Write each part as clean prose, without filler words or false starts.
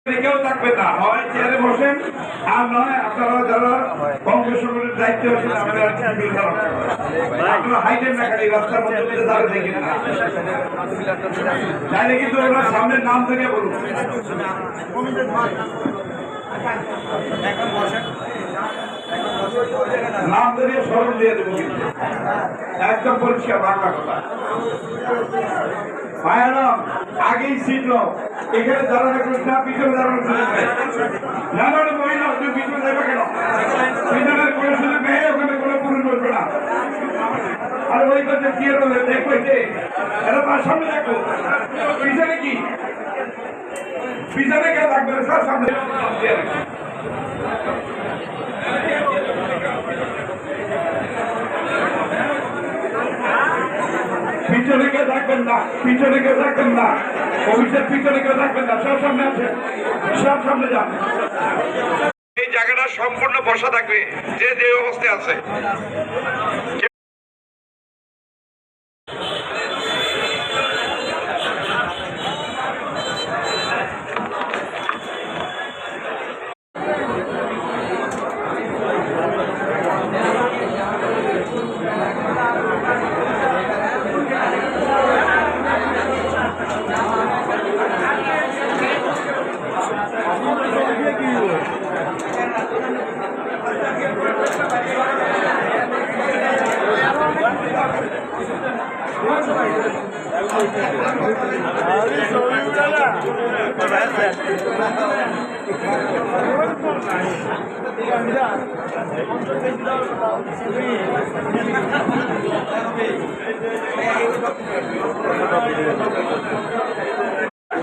কেউ থাকবেন না, হয় চেয়ারে বসেন আর নয় আপনারা যারা কংগ্রেস সংগঠনের দায়িত্ব আছেন আপনারা হাইটেন না, খালি রাস্তার মধ্যে দিয়ে দাঁড়িয়ে দেখেন না, চাইলে কিন্তু ওনার সামনের নাম থেকে বলুন। নাম ধরিয়ে স্মরণ দিয়ে দেবো, কিন্তু একদম পরিষ্কার বাংলা কথা। ভাইয়ারাম আগেই ছিল এখানে দাঁড়ানো না, পিছনে দাঁড়ানো সুযোগ নেই। না না মহিলা তুমি পিছনে যাবে কেন? পিছনের কোনো সুযোগ নেই, ওখানে কোনো পুরুষ বসবে না। আর ওই কথা কি দেখবে যে এটা তার সামনে দেখো, পিছনে কি পিছনে কে থাকবে সব সামনে। পিছনে কেউ থাকবেন না, পিছনে কেউ থাকবেন না, অফিসের পিছনে কেউ থাকবেন না, সব সামনে আছে, সব সামনে যান। এই জায়গাটা সম্পূর্ণ বসা থাকবে যে যে অবস্থায় আছে।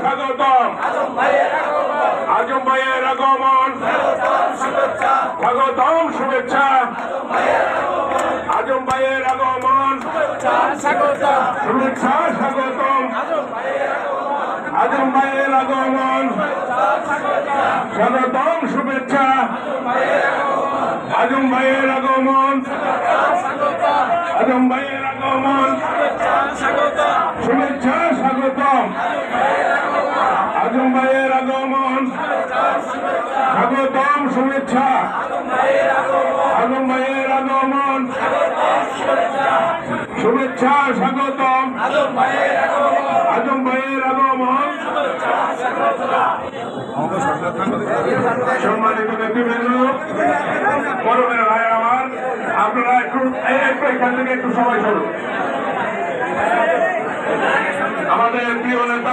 স্বাগতম আজম ভাইয়ের আগমন, স্বাগতম শুভেচ্ছা আজম ভাইয়ের আগমন, শুভেচ্ছা স্বাগতম আজম ভাইয়ের আগমন, স্বাগতম শুভেচ্ছা আজম ভাইয়ের আগমন, আজম ভাইয়ের আগমন, শুভেচ্ছা স্বাগতম আজম ভাইয়ের আগমন, স্বাগতম শুভেচ্ছা আজম ভাইয়ের আগমন, শুভেচ্ছা স্বাগতম আজম ভাইয়ের আগমন। সম্মানিত নেতৃবৃন্দ, গরমের ভাই আমার, আপনারা একটু এখান থেকে একটু সময় সরুন। আমাদের প্রিয় নেতা